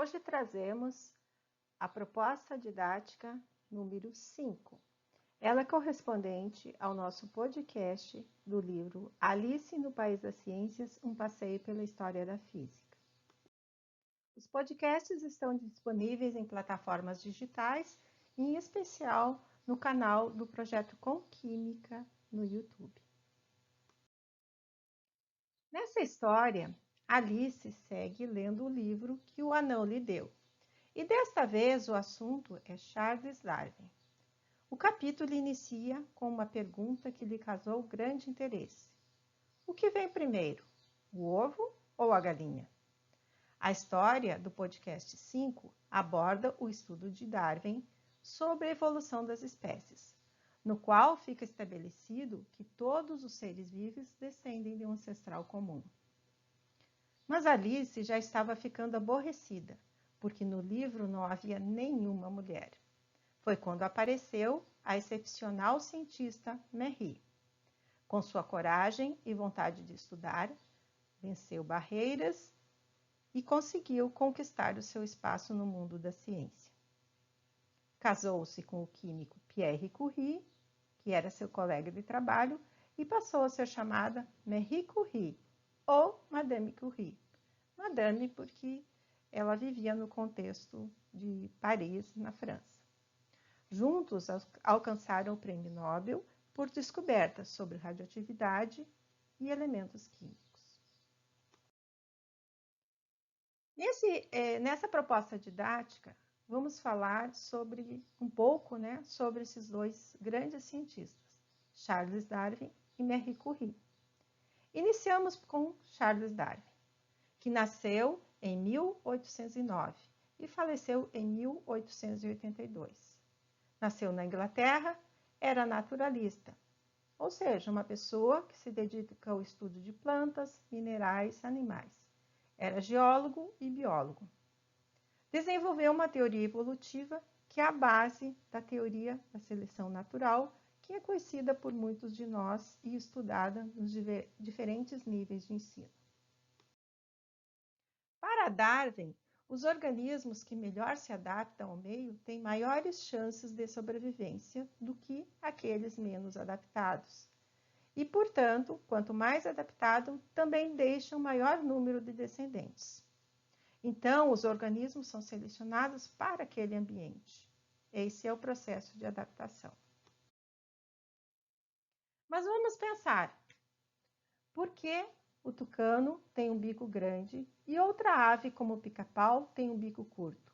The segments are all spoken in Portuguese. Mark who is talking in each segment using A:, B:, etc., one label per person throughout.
A: Hoje trazemos a proposta didática número 5. Ela é correspondente ao nosso podcast do livro Alice no País das Ciências, um passeio pela história da física. Os podcasts estão disponíveis em plataformas digitais, em especial no canal do Projeto Com Química no YouTube. Nessa história, Alice segue lendo o livro que o anão lhe deu. E desta vez o assunto é Charles Darwin. O capítulo inicia com uma pergunta que lhe causou grande interesse. O que vem primeiro, o ovo ou a galinha? A história do podcast 5 aborda o estudo de Darwin sobre a evolução das espécies, no qual fica estabelecido que todos os seres vivos descendem de um ancestral comum. Mas Alice já estava ficando aborrecida, porque no livro não havia nenhuma mulher. Foi quando apareceu a excepcional cientista Marie. Com sua coragem e vontade de estudar, venceu barreiras e conseguiu conquistar o seu espaço no mundo da ciência. Casou-se com o químico Pierre Curie, que era seu colega de trabalho, e passou a ser chamada Marie Curie, ou Madame Curie. Madame porque ela vivia no contexto de Paris, na França. Juntos alcançaram o Prêmio Nobel por descobertas sobre radioatividade e elementos químicos. Nessa proposta didática, vamos falar um pouco sobre esses dois grandes cientistas, Charles Darwin e Marie Curie. Iniciamos com Charles Darwin, que nasceu em 1809 e faleceu em 1882. Nasceu na Inglaterra, era naturalista, ou seja, uma pessoa que se dedica ao estudo de plantas, minerais, animais. Era geólogo e biólogo. Desenvolveu uma teoria evolutiva que é a base da teoria da seleção natural, que é conhecida por muitos de nós e estudada nos diferentes níveis de ensino. Para Darwin, os organismos que melhor se adaptam ao meio têm maiores chances de sobrevivência do que aqueles menos adaptados. E, portanto, quanto mais adaptado, também deixam maior número de descendentes. Então, os organismos são selecionados para aquele ambiente. Esse é o processo de adaptação. Mas vamos pensar, por que o tucano tem um bico grande e outra ave, como o pica-pau, tem um bico curto?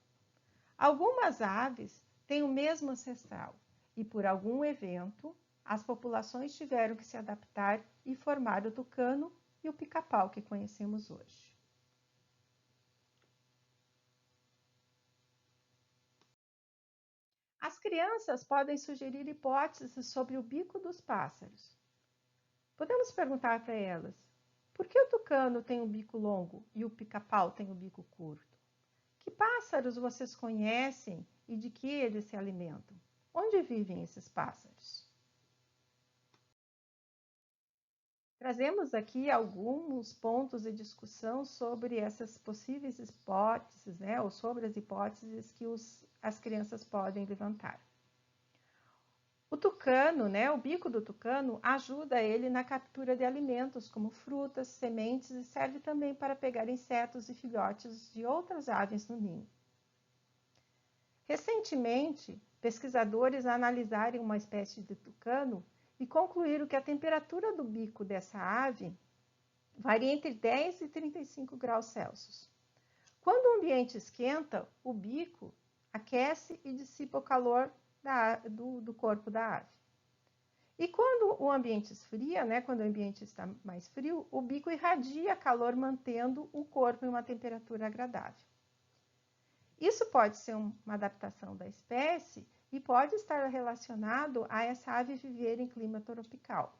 A: Algumas aves têm o mesmo ancestral e, por algum evento, as populações tiveram que se adaptar e formar o tucano e o pica-pau que conhecemos hoje. As crianças podem sugerir hipóteses sobre o bico dos pássaros. Podemos perguntar para elas: por que o tucano tem um bico longo e o pica-pau tem um bico curto? Que pássaros vocês conhecem e de que eles se alimentam? Onde vivem esses pássaros? Trazemos aqui alguns pontos de discussão sobre essas possíveis hipóteses, ou sobre as hipóteses que as crianças podem levantar. O tucano, o bico do tucano, ajuda ele na captura de alimentos como frutas, sementes e serve também para pegar insetos e filhotes de outras aves no ninho. Recentemente, pesquisadores analisaram uma espécie de tucano e concluíram que a temperatura do bico dessa ave varia entre 10 e 35 graus Celsius. Quando o ambiente esquenta, o bico aquece e dissipa o calor do corpo da ave. E quando o ambiente esfria, quando o ambiente está mais frio, o bico irradia calor, mantendo o corpo em uma temperatura agradável. Isso pode ser uma adaptação da espécie e pode estar relacionado a essa ave viver em clima tropical.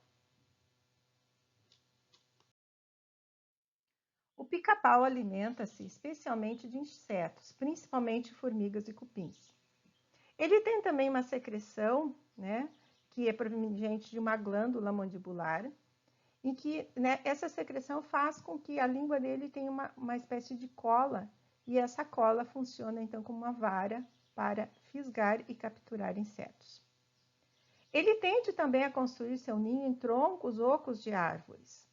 A: O pica-pau alimenta-se especialmente de insetos, principalmente formigas e cupins. Ele tem também uma secreção, que é proveniente de uma glândula mandibular, em que essa secreção faz com que a língua dele tenha uma espécie de cola e essa cola funciona então como uma vara para fisgar e capturar insetos. Ele tende também a construir seu ninho em troncos ocos de árvores.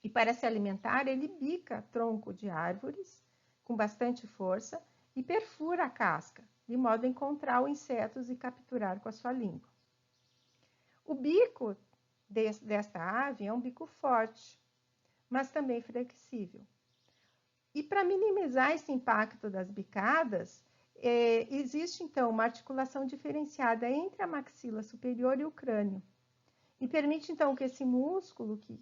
A: E para se alimentar, ele bica tronco de árvores com bastante força e perfura a casca, de modo a encontrar os insetos e capturar com a sua língua. O bico desta ave é um bico forte, mas também flexível. E para minimizar esse impacto das bicadas, existe então uma articulação diferenciada entre a maxila superior e o crânio. E permite então que esse músculo que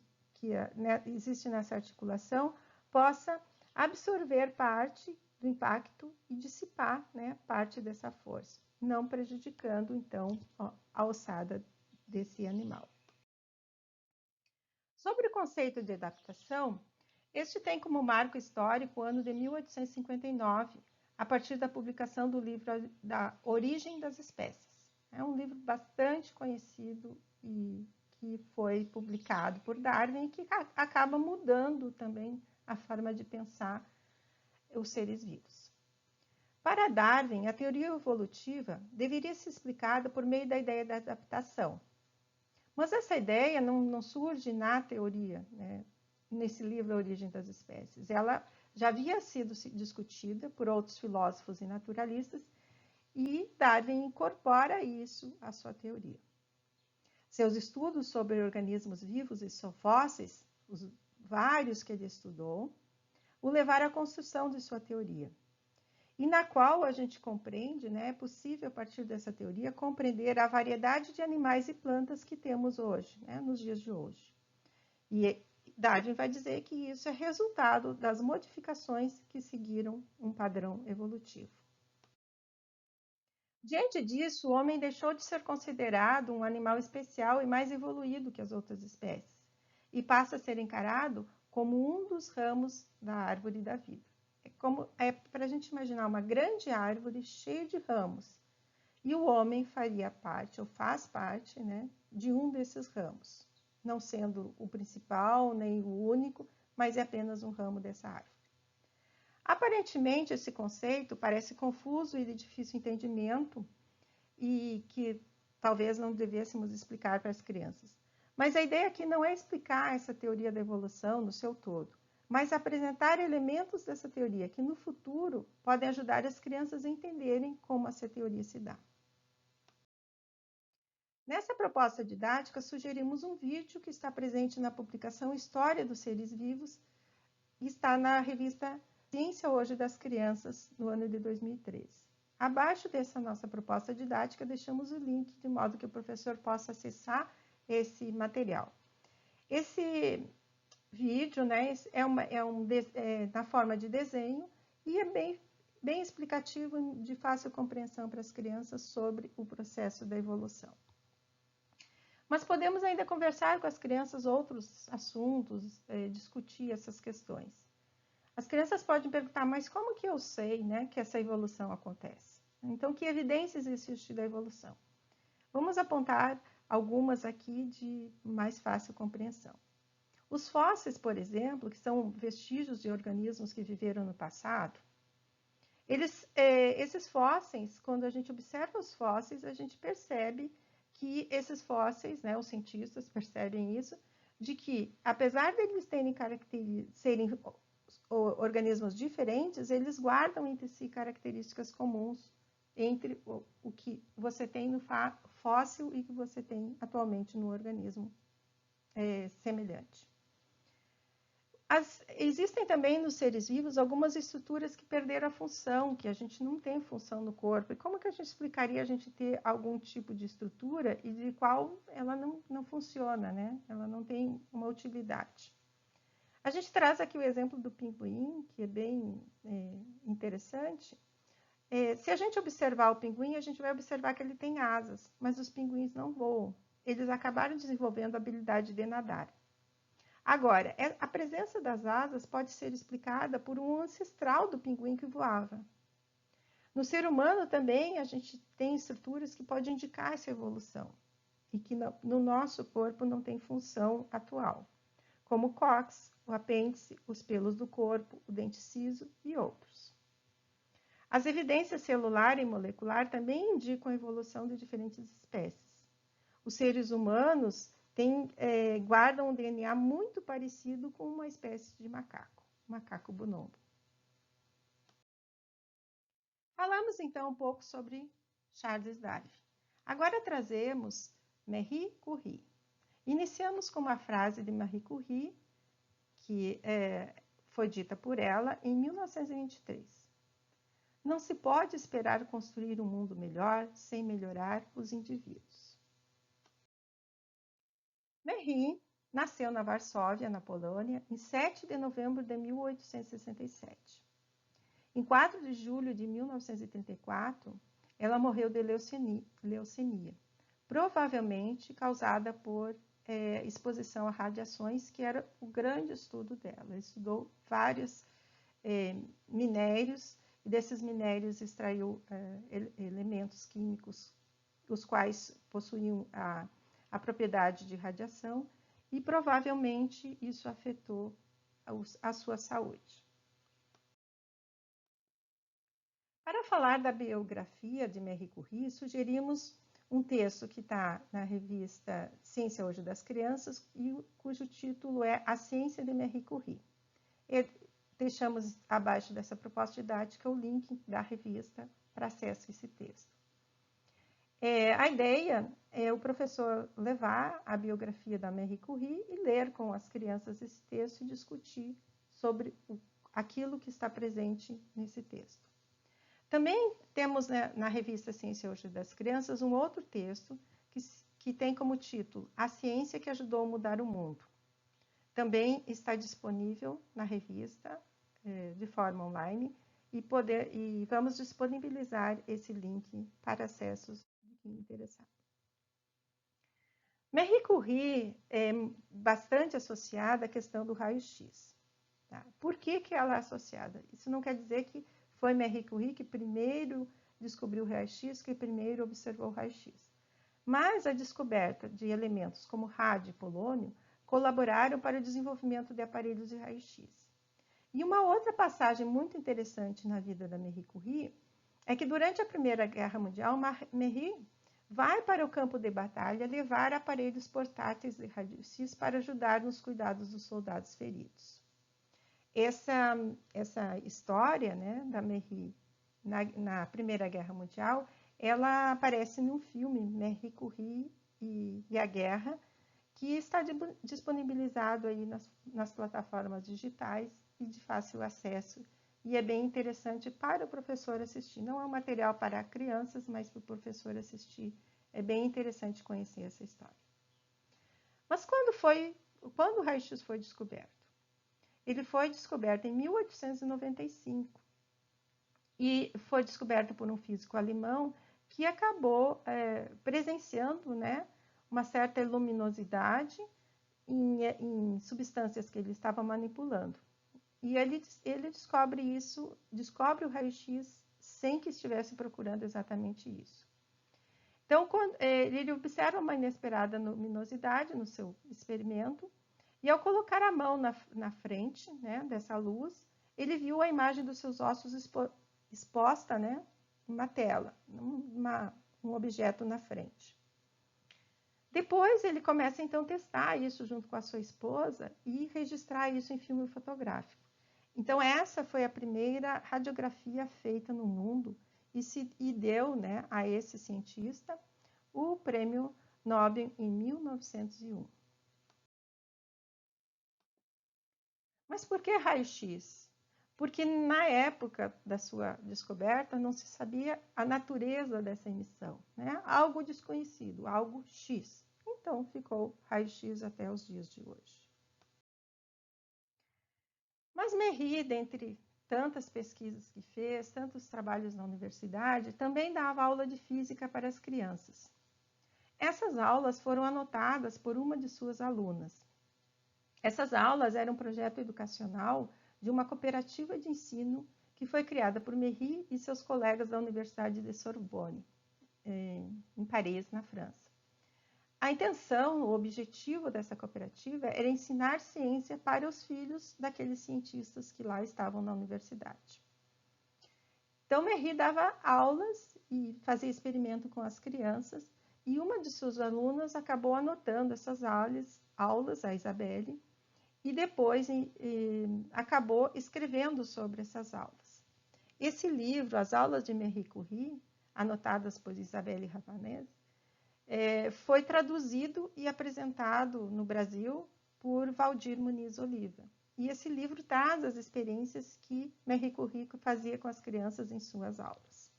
A: existe nessa articulação possa absorver parte do impacto e dissipar, né, parte dessa força, não prejudicando então a ossada desse animal. Sobre o conceito de adaptação, este tem como marco histórico o ano de 1859, a partir da publicação do livro da Origem das Espécies. É um livro bastante conhecido e que foi publicado por Darwin e que acaba mudando também a forma de pensar os seres vivos. Para Darwin, a teoria evolutiva deveria ser explicada por meio da ideia da adaptação. Mas essa ideia não surge na teoria, né? Nesse livro A Origem das Espécies. Ela já havia sido discutida por outros filósofos e naturalistas e Darwin incorpora isso à sua teoria. Seus estudos sobre organismos vivos e fósseis, os vários que ele estudou, o levaram à construção de sua teoria, e na qual a gente compreende, né, é possível, a partir dessa teoria, compreender a variedade de animais e plantas que temos hoje, né, nos dias de hoje. E Darwin vai dizer que isso é resultado das modificações que seguiram um padrão evolutivo. Diante disso, o homem deixou de ser considerado um animal especial e mais evoluído que as outras espécies, e passa a ser encarado como um dos ramos da árvore da vida. É para a gente imaginar uma grande árvore cheia de ramos, e o homem faria parte, ou faz parte, né, de um desses ramos, não sendo o principal nem o único, mas é apenas um ramo dessa árvore. Aparentemente, esse conceito parece confuso e de difícil entendimento e que talvez não devêssemos explicar para as crianças. Mas a ideia aqui não é explicar essa teoria da evolução no seu todo, mas apresentar elementos dessa teoria que no futuro podem ajudar as crianças a entenderem como essa teoria se dá. Nessa proposta didática, sugerimos um vídeo que está presente na publicação História dos Seres Vivos e está na revista Ciência Hoje das Crianças, no ano de 2013. Abaixo dessa nossa proposta didática, deixamos o link de modo que o professor possa acessar esse material. Esse vídeo, né, é na forma de desenho e é bem explicativo, de fácil compreensão para as crianças sobre o processo da evolução. Mas podemos ainda conversar com as crianças outros assuntos, discutir essas questões. As crianças podem perguntar, mas como que eu sei, né, que essa evolução acontece? Então, que evidências existem da evolução? Vamos apontar algumas aqui de mais fácil compreensão. Os fósseis, por exemplo, que são vestígios de organismos que viveram no passado, esses fósseis, quando a gente observa os fósseis, a gente percebe que esses fósseis, né, os cientistas percebem isso, de que, apesar de eles serem organismos diferentes, eles guardam entre si características comuns entre o que você tem no fóssil e que você tem atualmente no organismo semelhante. Existem também nos seres vivos algumas estruturas que perderam a função, que a gente não tem função no corpo. E como que a gente explicaria a gente ter algum tipo de estrutura e de qual ela não funciona, né? Ela não tem uma utilidade. A gente traz aqui o exemplo do pinguim, que é bem interessante. Se a gente observar o pinguim, a gente vai observar que ele tem asas, mas os pinguins não voam. Eles acabaram desenvolvendo a habilidade de nadar. Agora, a presença das asas pode ser explicada por um ancestral do pinguim que voava. No ser humano também, a gente tem estruturas que podem indicar essa evolução e que no nosso corpo não tem função atual, como o cóccix, o apêndice, os pelos do corpo, o dente ciso e outros. As evidências celular e molecular também indicam a evolução de diferentes espécies. Os seres humanos guardam um DNA muito parecido com uma espécie de macaco bonobo. Falamos então um pouco sobre Charles Darwin. Agora trazemos Marie Curie. Iniciamos com uma frase de Marie Curie, que foi dita por ela em 1923. Não se pode esperar construir um mundo melhor sem melhorar os indivíduos. Marie nasceu na Varsóvia, na Polônia, em 7 de novembro de 1867. Em 4 de julho de 1934, ela morreu de leucemia, provavelmente causada por exposição a radiações, que era o grande estudo dela. Ela estudou vários minérios, e desses minérios extraiu elementos químicos, os quais possuíam a propriedade de radiação, e provavelmente isso afetou a sua saúde. Para falar da biografia de Marie Curie, sugerimos um texto que está na revista Ciência Hoje das Crianças, e cujo título é A Ciência de Marie Curie. E deixamos abaixo dessa proposta didática o link da revista para acesso a esse texto. A ideia é o professor levar a biografia da Marie Curie e ler com as crianças esse texto e discutir sobre aquilo que está presente nesse texto. Também temos, né, na revista Ciência Hoje das Crianças um outro texto que tem como título A Ciência que Ajudou a Mudar o Mundo. Também está disponível na revista de forma online e vamos disponibilizar esse link para acessos de quem interessar. Marie Curie é bastante associada à questão do raio-x. Tá? Por que ela é associada? Isso não quer dizer que foi Marie Curie que primeiro descobriu o raio-x, que primeiro observou o raio-x. Mas a descoberta de elementos como rádio e polônio colaboraram para o desenvolvimento de aparelhos de raio-x. E uma outra passagem muito interessante na vida da Marie Curie é que durante a Primeira Guerra Mundial, Marie vai para o campo de batalha levar aparelhos portáteis de raio-x para ajudar nos cuidados dos soldados feridos. Essa história, né, da Marie na Primeira Guerra Mundial, ela aparece num filme, Marie Curie e a Guerra, que está disponibilizado aí nas plataformas digitais e de fácil acesso, e é bem interessante para o professor assistir. Não é um material para crianças, mas para o professor assistir. É bem interessante conhecer essa história. Mas quando o raio-x foi descoberto? Ele foi descoberto em 1895 e foi descoberto por um físico alemão que acabou presenciando, né, uma certa luminosidade em substâncias que ele estava manipulando. E ele descobre o raio-x sem que estivesse procurando exatamente isso. Então, ele observa uma inesperada luminosidade no seu experimento, e ao colocar a mão na frente, né, dessa luz, ele viu a imagem dos seus ossos exposta, né, numa tela, um objeto na frente. Depois ele começa então a testar isso junto com a sua esposa e registrar isso em filme fotográfico. Então essa foi a primeira radiografia feita no mundo e deu, né, a esse cientista o prêmio Nobel em 1901. Mas por que raio-x? Porque na época da sua descoberta não se sabia a natureza dessa emissão, né? Algo desconhecido, algo X. Então ficou raio-x até os dias de hoje. Mas Marie, dentre tantas pesquisas que fez, tantos trabalhos na universidade, também dava aula de física para as crianças. Essas aulas foram anotadas por uma de suas alunas. Essas aulas eram um projeto educacional de uma cooperativa de ensino que foi criada por Marie e seus colegas da Universidade de Sorbonne, em Paris, na França. A intenção, o objetivo dessa cooperativa era ensinar ciência para os filhos daqueles cientistas que lá estavam na universidade. Então, Merri dava aulas e fazia experimento com as crianças, e uma de suas alunas acabou anotando essas aulas, a Isabelle, e depois acabou escrevendo sobre essas aulas. Esse livro, As Aulas de Marie Curie, anotadas por Isabelle Ravanese, foi traduzido e apresentado no Brasil por Valdir Muniz Oliva. E esse livro traz as experiências que Marie Curie fazia com as crianças em suas aulas.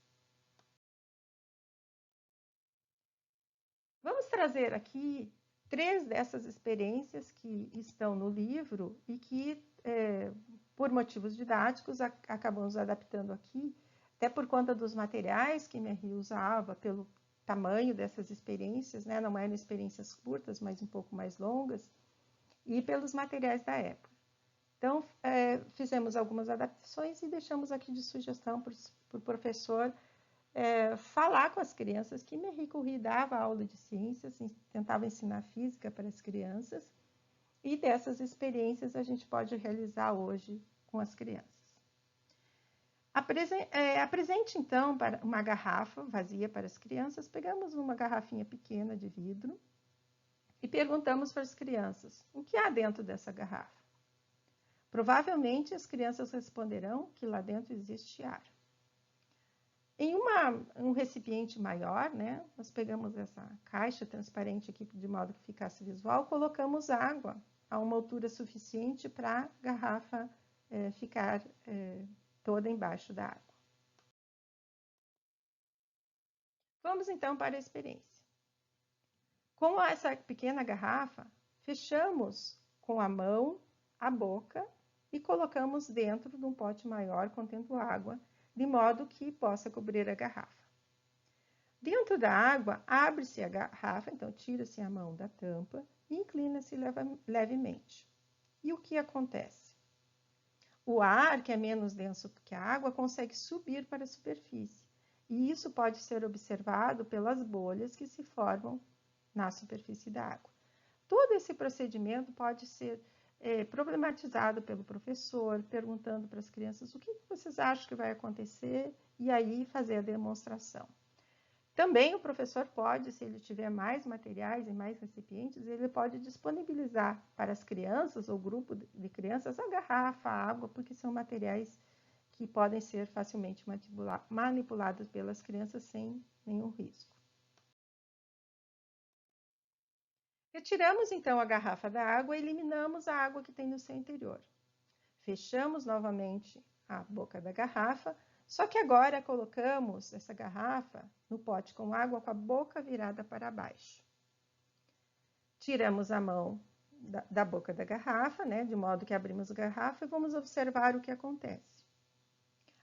A: Vamos trazer aqui 3 dessas experiências que estão no livro e que, por motivos didáticos, acabamos adaptando aqui, até por conta dos materiais que Marie usava, pelo tamanho dessas experiências, né? Não eram experiências curtas, mas um pouco mais longas, e pelos materiais da época. Então, fizemos algumas adaptações e deixamos aqui de sugestão para o professor falar com as crianças que Marie Curie dava aula de ciências, tentava ensinar física para as crianças, e dessas experiências a gente pode realizar hoje com as crianças. Apresente, então, uma garrafa vazia para as crianças. Pegamos uma garrafinha pequena de vidro e perguntamos para as crianças o que há dentro dessa garrafa. Provavelmente as crianças responderão que lá dentro existe ar. Em um recipiente maior, né, nós pegamos essa caixa transparente aqui de modo que ficasse visual, colocamos água a uma altura suficiente para a garrafa ficar toda embaixo da água. Vamos então para a experiência. Com essa pequena garrafa, fechamos com a mão a boca e colocamos dentro de um pote maior contendo água, de modo que possa cobrir a garrafa. Dentro da água, abre-se a garrafa, então tira-se a mão da tampa e inclina-se levemente. E o que acontece? O ar, que é menos denso que a água, consegue subir para a superfície. E isso pode ser observado pelas bolhas que se formam na superfície da água. Todo esse procedimento pode ser problematizado pelo professor, perguntando para as crianças o que vocês acham que vai acontecer e aí fazer a demonstração. Também o professor pode, se ele tiver mais materiais e mais recipientes, ele pode disponibilizar para as crianças ou grupo de crianças a garrafa, a água, porque são materiais que podem ser facilmente manipulados pelas crianças sem nenhum risco. Retiramos então a garrafa da água e eliminamos a água que tem no seu interior. Fechamos novamente a boca da garrafa, só que agora colocamos essa garrafa no pote com água com a boca virada para baixo. Tiramos a mão da boca da garrafa, né, de modo que abrimos a garrafa e vamos observar o que acontece.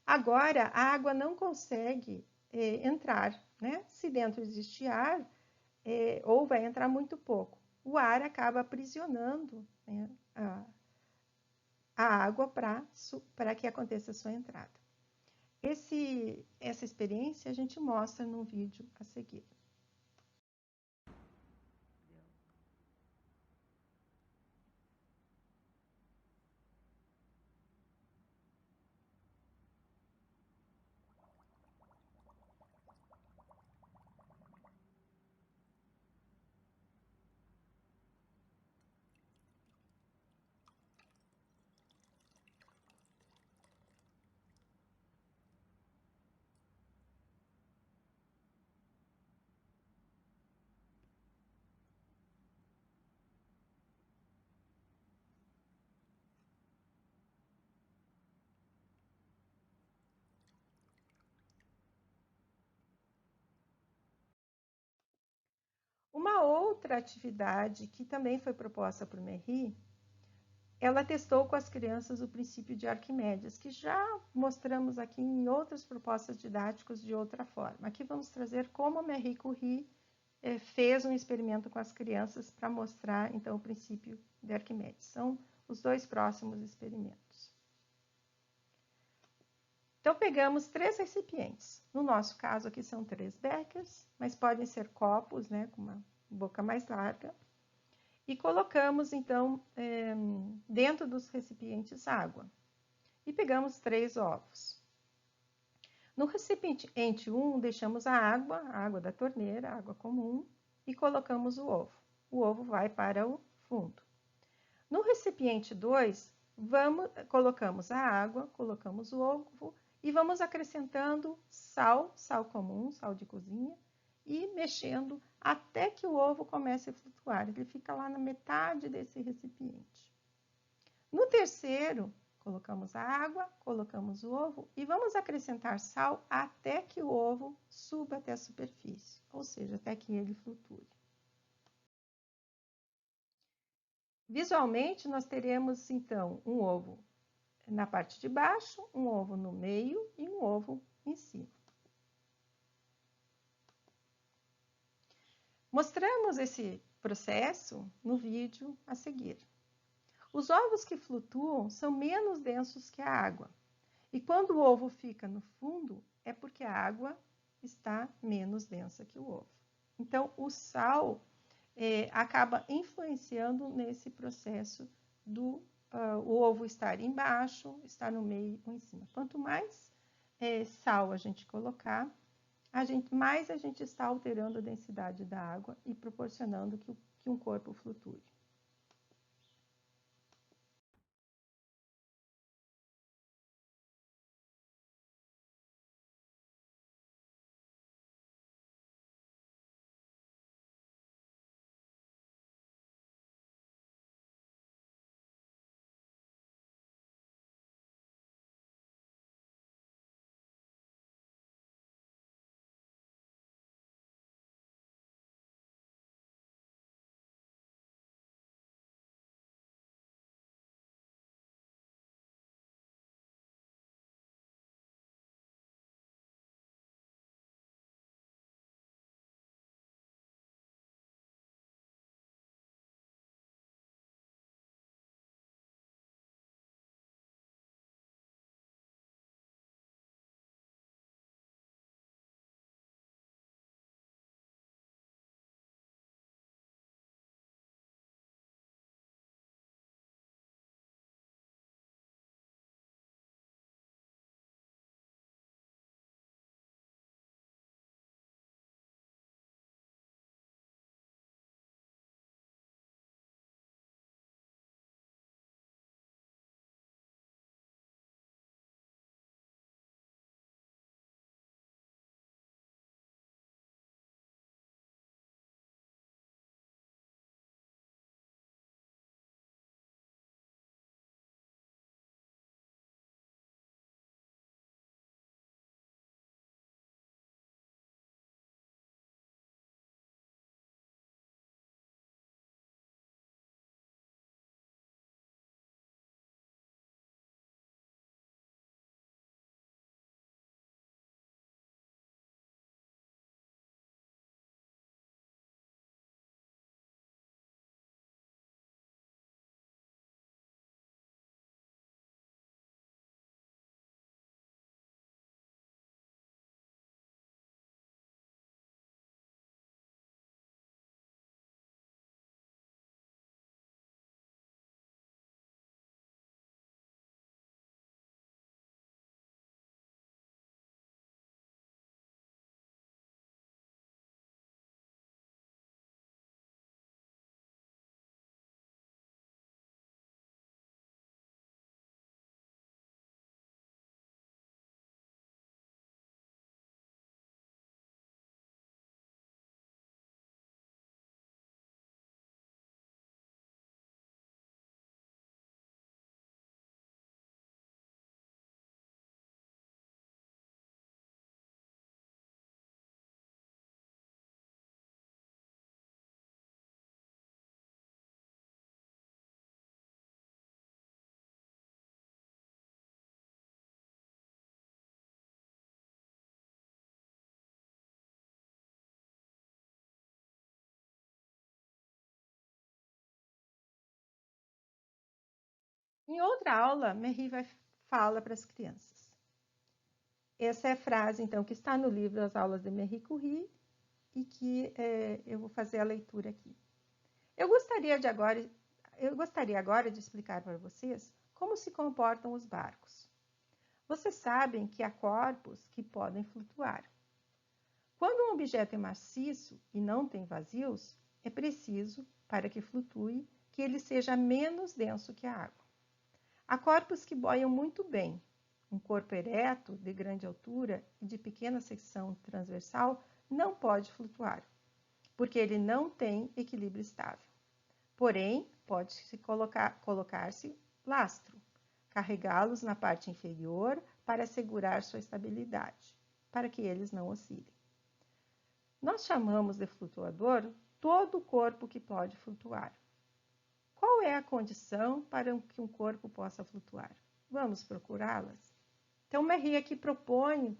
A: Agora a água não consegue entrar, né? Se dentro existe ar, ou vai entrar muito pouco. O ar acaba aprisionando, né, a água para que aconteça a sua entrada. Essa experiência a gente mostra no vídeo a seguir. Uma outra atividade que também foi proposta por Merri, ela testou com as crianças o princípio de Arquimedes, que já mostramos aqui em outras propostas didáticas de outra forma. Aqui vamos trazer como Marie Curie fez um experimento com as crianças para mostrar, então, o princípio de Arquimedes. São os 2 próximos experimentos. Então, pegamos 3 recipientes. No nosso caso, aqui são 3 beckers, mas podem ser copos, né, com uma boca mais larga. E colocamos, então, dentro dos recipientes água. E pegamos 3 ovos. No recipiente 1, deixamos a água da torneira, água comum, e colocamos o ovo. O ovo vai para o fundo. No recipiente 2, colocamos a água, colocamos o ovo e vamos acrescentando sal comum, sal de cozinha, e mexendo até que o ovo comece a flutuar. Ele fica lá na metade desse recipiente. No terceiro, colocamos a água, colocamos o ovo e vamos acrescentar sal até que o ovo suba até a superfície, ou seja, até que ele flutue. Visualmente, nós teremos, então, um ovo na parte de baixo, um ovo no meio e um ovo em cima. Mostramos esse processo no vídeo a seguir. Os ovos que flutuam são menos densos que a água. E quando o ovo fica no fundo, é porque a água está menos densa que o ovo. Então, o sal acaba influenciando nesse processo do o ovo estar embaixo, estar no meio ou em cima. Quanto mais sal a gente colocar, mais a gente está alterando a densidade da água e proporcionando que um corpo flutue. Em outra aula, Merri fala para as crianças. Essa é a frase, então, que está no livro As Aulas de Marie Curie e que eu vou fazer a leitura aqui. Eu gostaria agora de explicar para vocês como se comportam os barcos. Vocês sabem que há corpos que podem flutuar. Quando um objeto é maciço e não tem vazios, é preciso, para que flutue, que ele seja menos denso que a água. Há corpos que boiam muito bem. Um corpo ereto, de grande altura e de pequena secção transversal, não pode flutuar, porque ele não tem equilíbrio estável. Porém, pode-se colocar-se lastro, carregá-los na parte inferior para assegurar sua estabilidade, para que eles não oscilem. Nós chamamos de flutuador todo o corpo que pode flutuar. Qual é a condição para que um corpo possa flutuar? Vamos procurá-las? Então, Merri aqui propõe,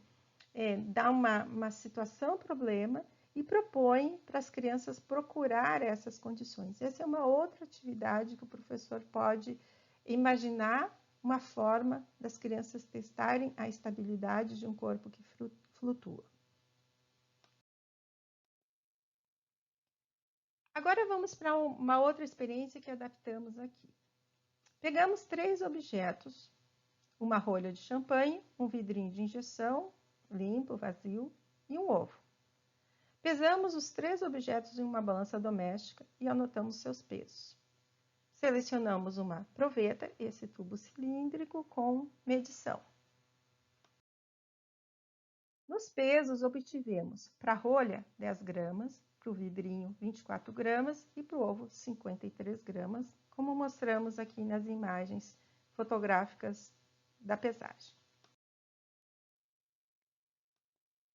A: dá uma situação, problema, e propõe para as crianças procurar essas condições. Essa é uma outra atividade que o professor pode imaginar uma forma das crianças testarem a estabilidade de um corpo que flutua. Agora vamos para uma outra experiência que adaptamos aqui. Pegamos 3 objetos, uma rolha de champanhe, um vidrinho de injeção, limpo, vazio, e um ovo. Pesamos os 3 objetos em uma balança doméstica e anotamos seus pesos. Selecionamos uma proveta, esse tubo cilíndrico com medição. Nos pesos, obtivemos para a rolha 10 gramas, para o vidrinho 24 gramas e para o ovo 53 gramas, como mostramos aqui nas imagens fotográficas da pesagem.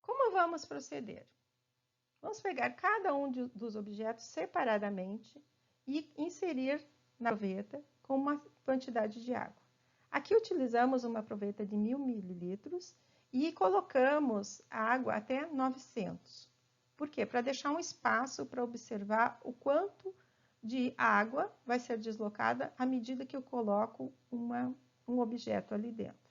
A: Como vamos proceder? Vamos pegar cada um dos objetos separadamente e inserir na proveta com uma quantidade de água. Aqui utilizamos uma proveta de 1000 mililitros e colocamos a água até 900. Por quê? Para deixar um espaço para observar o quanto de água vai ser deslocada à medida que eu coloco um objeto ali dentro.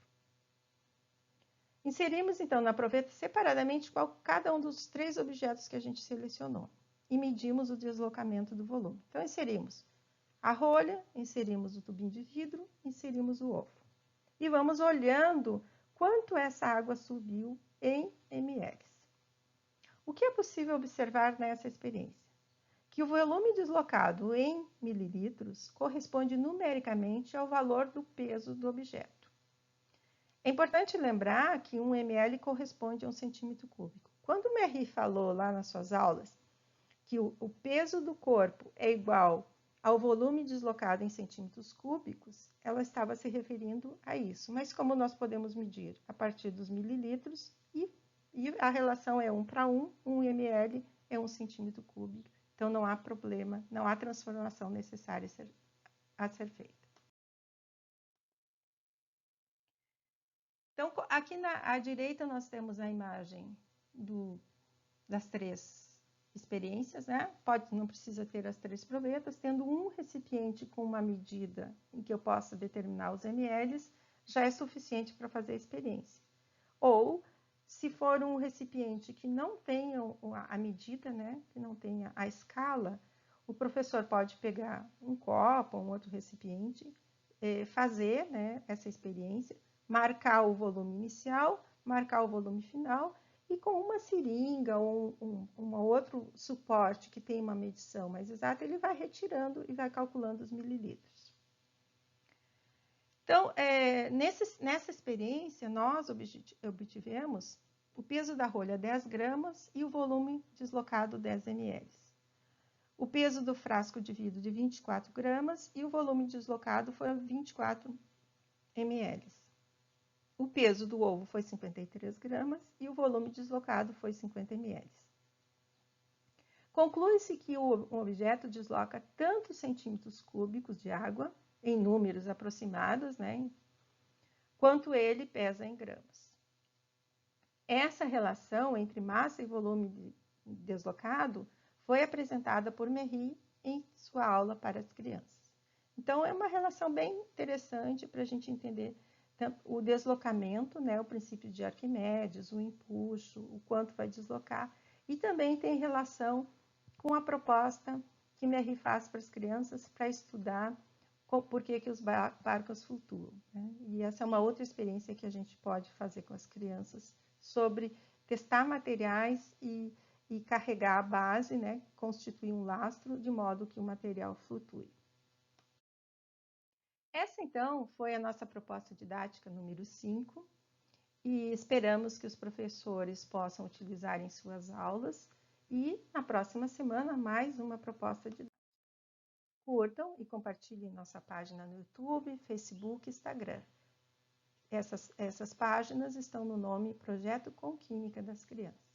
A: Inserimos, então, na proveta separadamente cada um dos 3 objetos que a gente selecionou e medimos o deslocamento do volume. Então, inserimos a rolha, inserimos o tubinho de vidro, inserimos o ovo. E vamos olhando quanto essa água subiu em ml. O que é possível observar nessa experiência? Que o volume deslocado em mililitros corresponde numericamente ao valor do peso do objeto. É importante lembrar que 1 ml corresponde a 1 centímetro cúbico. Quando Merri falou lá nas suas aulas que o peso do corpo é igual ao volume deslocado em centímetros cúbicos, ela estava se referindo a isso. Mas como nós podemos medir a partir dos mililitros e a relação é 1 para 1, 1 ml é 1 centímetro cúbico. Então não há problema, não há transformação necessária a ser feita. Então, aqui à direita nós temos a imagem das 3 experiências, né? Não precisa ter as 3 provetas, tendo um recipiente com uma medida em que eu possa determinar os ml, já é suficiente para fazer a experiência. Ou, se for um recipiente que não tenha a medida, né? Que não tenha a escala, o professor pode pegar um copo, um outro recipiente, fazer, né, essa experiência, marcar o volume inicial, marcar o volume final e com uma seringa ou um outro suporte que tem uma medição mais exata, ele vai retirando e vai calculando os mililitros. Então, nessa experiência, nós obtivemos o peso da rolha 10 gramas e o volume deslocado 10 ml. O peso do frasco de vidro de 24 gramas e o volume deslocado foi 24 ml. O peso do ovo foi 53 gramas e o volume deslocado foi 50 ml. Conclui-se que o objeto desloca tantos centímetros cúbicos de água, em números aproximados, né, quanto ele pesa em gramas. Essa relação entre massa e volume deslocado foi apresentada por Merri em sua aula para as crianças. Então, é uma relação bem interessante para a gente entender o deslocamento, né, o princípio de Arquimedes, o empuxo, o quanto vai deslocar, e também tem relação com a proposta que Merri faz para as crianças para estudar por que os barcos flutuam, né? E essa é uma outra experiência que a gente pode fazer com as crianças sobre testar materiais e carregar a base, né? Constituir um lastro de modo que o material flutue. Essa, então, foi a nossa proposta didática número 5 e esperamos que os professores possam utilizar em suas aulas e, na próxima semana, mais uma proposta didática. Curtam e compartilhem nossa página no YouTube, Facebook e Instagram. Essas páginas estão no nome Projeto Com Química das Crianças.